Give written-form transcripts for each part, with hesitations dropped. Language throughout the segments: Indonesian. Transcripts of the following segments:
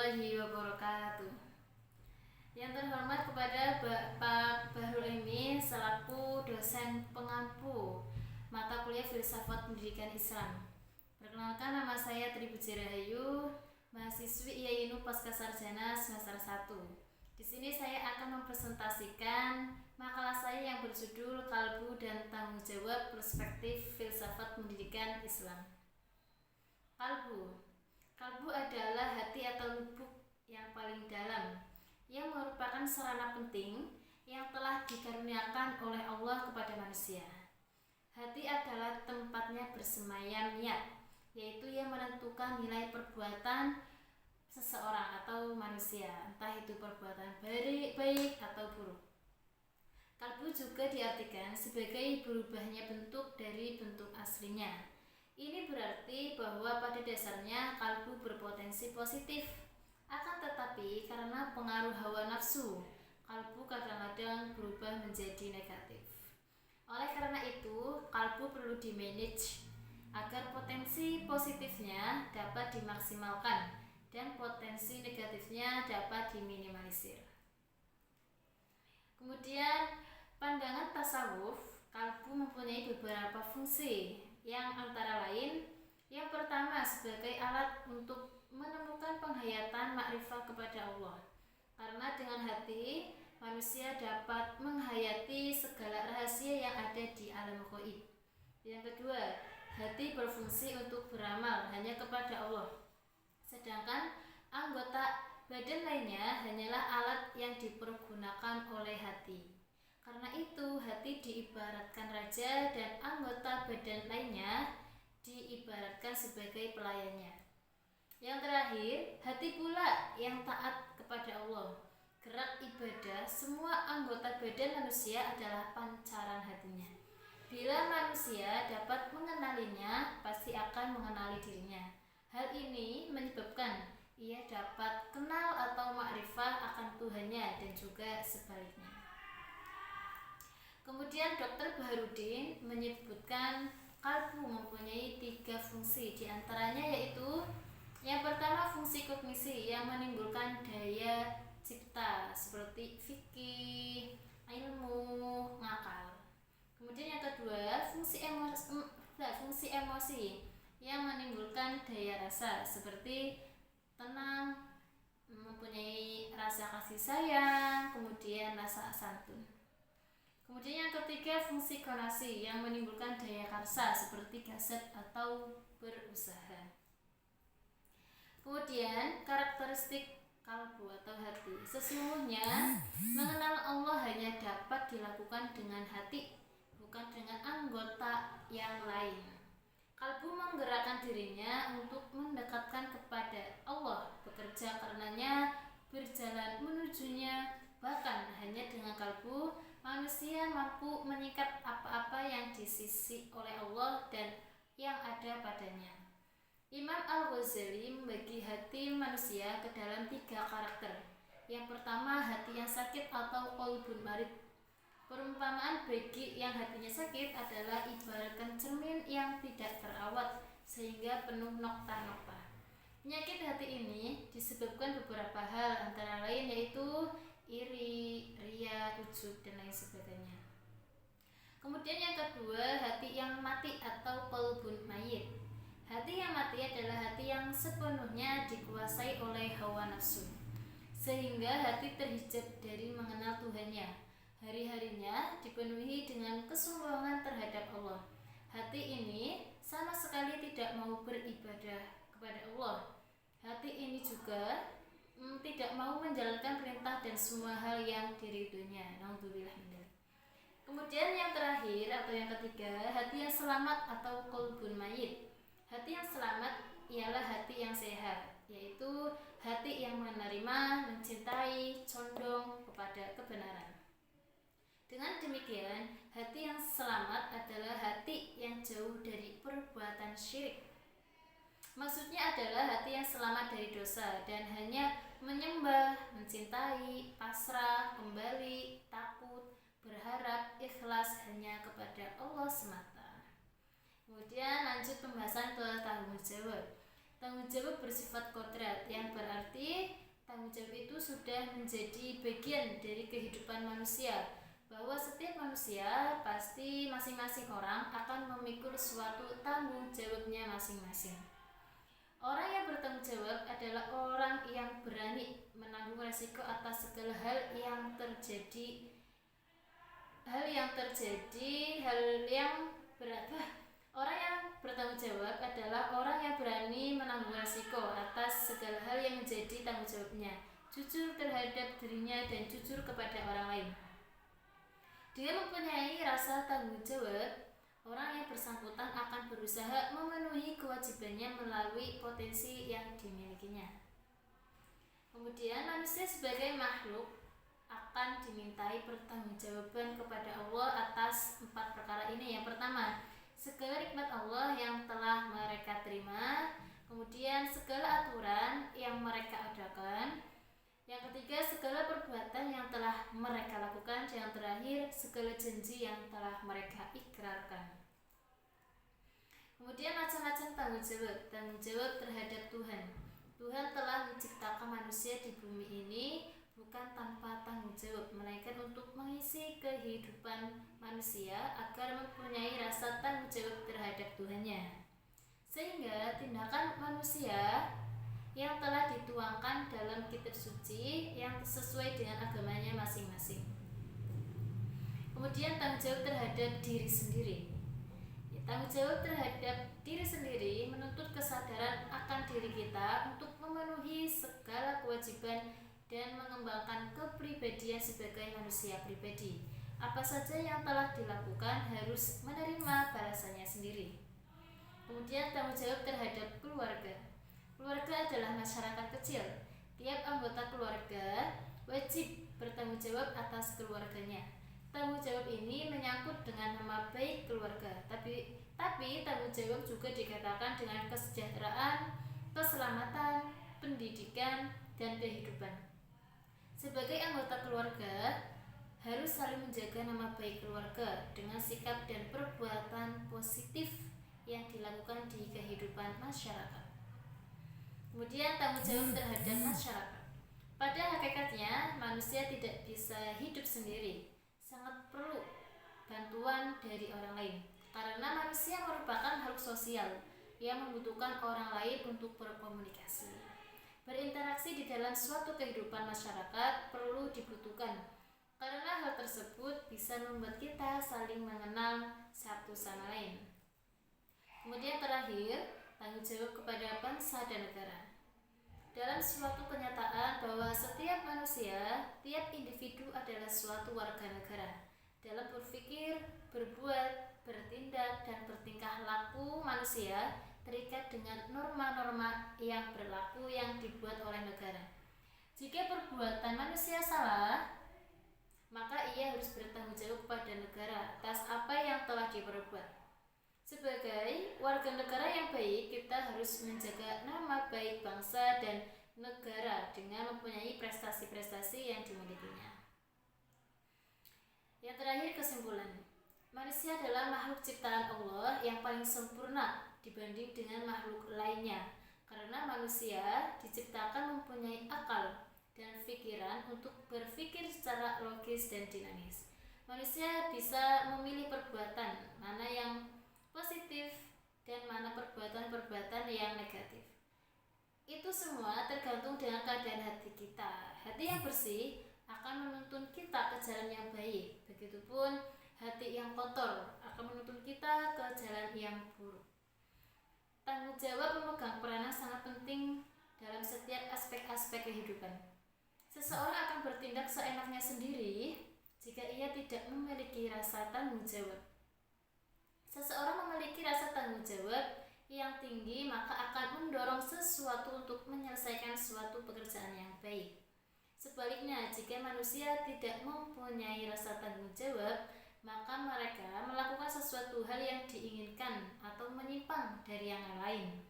warahmatullahi wabarakatuh. Yang terhormat kepada Bapak Bahrul Imi selaku dosen pengampu mata kuliah Filsafat Pendidikan Islam. Perkenalkan, nama saya Tri Puji Rahayu, mahasiswi IAINU Pascasarjana semester 1. Di sini saya akan mempresentasikan makalah saya yang berjudul Kalbu dan Tanggung Jawab Perspektif Filsafat Pendidikan Islam. Kalbu adalah hati atau lubuk yang paling dalam, yang merupakan sarana penting yang telah dikaruniakan oleh Allah kepada manusia. Hati adalah tempatnya bersemayam niat, yaitu yang menentukan nilai perbuatan seseorang atau manusia, entah itu perbuatan baik atau buruk. Kalbu juga diartikan sebagai berubahnya bentuk dari bentuk aslinya. Ini berarti bahwa pada dasarnya kalbu berpotensi positif. Akan tetapi karena pengaruh hawa nafsu, kalbu kadang-kadang berubah menjadi negatif. Oleh karena itu, kalbu perlu dimanage agar potensi positifnya dapat dimaksimalkan dan potensi negatifnya dapat diminimalisir. Kemudian, pandangan tasawuf, kalbu mempunyai beberapa fungsi, yang antara lain, yang pertama sebagai alat untuk menemukan penghayatan makrifah kepada Allah. Karena dengan hati, manusia dapat menghayati segala rahasia yang ada di alam gaib. Yang kedua, hati berfungsi untuk beramal hanya kepada Allah. Sedangkan anggota badan lainnya hanyalah alat yang dipergunakan oleh hati. Karena itu, hati diibaratkan raja dan anggota badan lainnya diibaratkan sebagai pelayannya. Yang terakhir, hati pula yang taat kepada Allah. Gerak ibadah semua anggota badan manusia adalah pancaran hatinya. Bila manusia dapat mengenalinya, pasti akan mengenali dirinya. Hal ini menyebabkan ia dapat kenal atau makrifah akan Tuhannya dan juga sebaliknya. Kemudian Dr. Baharudin menyebutkan kalbu mempunyai 3 fungsi, diantaranya yaitu yang pertama fungsi kognisi yang menimbulkan daya cipta seperti fikih, ilmu, ngakal. Kemudian yang kedua fungsi emosi yang menimbulkan daya rasa seperti tenang, mempunyai rasa kasih sayang, kemudian rasa santun. Kemudian yang ketiga fungsi konasi yang menimbulkan daya karsa seperti gasat atau berusaha. Kemudian karakteristik kalbu atau hati. Sesungguhnya mengenal Allah hanya dapat dilakukan dengan hati, bukan dengan anggota yang lain. Kalbu menggerakkan dirinya untuk mendekatkan kepada Allah, bekerja karenanya, berjalan menujunya. Bahkan hanya dengan kalbu manusia mampu menyikat apa-apa yang disisi oleh Allah dan yang ada padanya. Imam Al-Ghazali membagi hati manusia ke dalam 3 karakter. Yang pertama, hati yang sakit atau qalbun marid. Perumpamaan bagi yang hatinya sakit adalah ibaratkan cermin yang tidak terawat sehingga penuh nokta-nokta. Penyakit hati ini disebabkan beberapa hal, antara lain yaitu iri, ria, ujub, dan lain sebagainya. Kemudian yang kedua, hati yang mati atau qalbun mayyit. Hati yang mati adalah hati yang sepenuhnya dikuasai oleh hawa nafsu, sehingga hati terhijab dari mengenal Tuhannya. Hari-harinya dipenuhi dengan kesombongan terhadap Allah. Hati ini sama sekali tidak mau beribadah kepada Allah. Hati ini juga tidak mau menjalankan perintah dan semua hal yang diridhoinya. Naudzubillah min dzalik. Kemudian yang terakhir atau yang ketiga, hati yang selamat atau qalbun mayyit. Hati yang selamat ialah hati yang sehat, yaitu hati yang menerima, mencintai, condong kepada kebenaran. Dengan demikian, hati yang selamat adalah hati yang jauh dari perbuatan syirik. Maksudnya adalah hati yang selamat dari dosa dan hanya menyembah, mencintai, pasrah, kembali, takut, berharap, ikhlas hanya kepada Allah semata. Kemudian lanjut pembahasan ke tanggung jawab. Tanggung jawab bersifat kodrat, yang berarti tanggung jawab itu sudah menjadi bagian dari kehidupan manusia, bahwa setiap manusia pasti masing-masing orang akan memikul suatu tanggung jawabnya masing-masing. Orang yang bertanggung jawab adalah orang yang berani menanggung resiko atas segala hal yang terjadi, hal yang berat. Orang yang bertanggung jawab adalah orang yang berani menanggung resiko atas segala hal yang menjadi tanggung jawabnya, jujur terhadap dirinya dan jujur kepada orang lain. Dengan mempunyai rasa tanggung jawab, orang yang bersangkutan akan berusaha memenuhi kewajibannya melalui potensi yang dimilikinya. Kemudian manusia sebagai makhluk akan dimintai pertanggungjawaban kepada Allah atas 4 perkara ini. Yang pertama, segala nikmat Allah yang telah mereka terima. Kemudian segala aturan yang mereka adakan. Yang ketiga, segala perbuatan yang telah mereka lakukan. Yang terakhir, segala janji yang telah mereka ikrarkan. Kemudian macam-macam tanggung jawab. Tanggung jawab terhadap Tuhan. Tuhan telah menciptakan manusia di bumi ini bukan tanpa tanggung jawab, melainkan untuk mengisi kehidupan manusia agar mempunyai rasa tanggung jawab terhadap Tuhannya. Sehingga tindakan manusia yang telah dituangkan dalam kitab suci yang sesuai dengan agamanya masing-masing. Kemudian tanggung jawab terhadap diri sendiri. Tanggung jawab terhadap diri sendiri menuntut kesadaran akan diri kita untuk memenuhi segala kewajiban dan mengembangkan kepribadian sebagai manusia pribadi. Apa saja yang telah dilakukan harus menerima balasannya sendiri. Kemudian tanggung jawab terhadap keluarga. Keluarga adalah masyarakat kecil. Tiap anggota keluarga wajib bertanggung jawab atas keluarganya. Tanggung jawab ini menyangkut dengan nama baik keluarga, tapi tanggung jawab juga dikatakan dengan kesejahteraan, keselamatan, pendidikan, dan kehidupan. Sebagai anggota keluarga, harus saling menjaga nama baik keluarga dengan sikap dan perbuatan positif yang dilakukan di kehidupan masyarakat. Kemudian tanggung jawab terhadap masyarakat. Pada hakikatnya, manusia tidak bisa hidup sendiri, sangat perlu bantuan dari orang lain. Karena manusia merupakan makhluk sosial yang membutuhkan orang lain untuk berkomunikasi. Berinteraksi di dalam suatu kehidupan masyarakat perlu dibutuhkan, karena hal tersebut bisa membuat kita saling mengenal satu sama lain. Kemudian terakhir, tanggung jawab kepada bangsa dan negara. Dalam suatu kenyataan bahwa setiap manusia, tiap individu adalah suatu warga negara. Dalam berpikir, berbuat, bertindak, dan bertingkah laku manusia terikat dengan norma-norma yang berlaku yang dibuat oleh negara. Jika perbuatan manusia salah, maka ia harus bertanggung jawab kepada negara atas apa yang telah diperbuat. Sebagai warga negara yang baik, kita harus menjaga nama baik bangsa dan negara dengan mempunyai prestasi-prestasi yang dimilikinya. Yang terakhir, kesimpulan. Manusia adalah makhluk ciptaan Allah yang paling sempurna dibanding dengan makhluk lainnya, karena manusia diciptakan mempunyai akal dan pikiran untuk berpikir secara logis dan dinamis. Manusia bisa memilih perbuatan mana yang positif dan mana perbuatan-perbuatan yang negatif. Itu semua tergantung dengan keadaan hati kita. Hati yang bersih akan menuntun kita ke jalan yang baik. Begitupun hati yang kotor akan menuntun kita ke jalan yang buruk. Tanggung jawab memegang peranan sangat penting dalam setiap aspek-aspek kehidupan. Seseorang akan bertindak seenaknya sendiri jika ia tidak memiliki rasa tanggung jawab. Seseorang memiliki rasa tanggung jawab yang tinggi, maka akan mendorong sesuatu untuk menyelesaikan suatu pekerjaan yang baik. Sebaliknya, jika manusia tidak mempunyai rasa tanggung jawab, maka mereka melakukan sesuatu hal yang diinginkan atau menyimpang dari yang lain.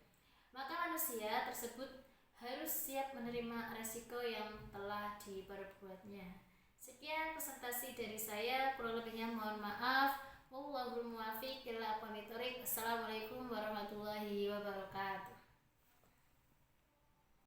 Maka manusia tersebut harus siap menerima resiko yang telah diperbuatnya. Sekian presentasi dari saya, kurang lebihnya mohon maaf. Wallahul muwaffiq ila aqwamit thoriq. Assalamualaikum warahmatullahi wabarakatuh.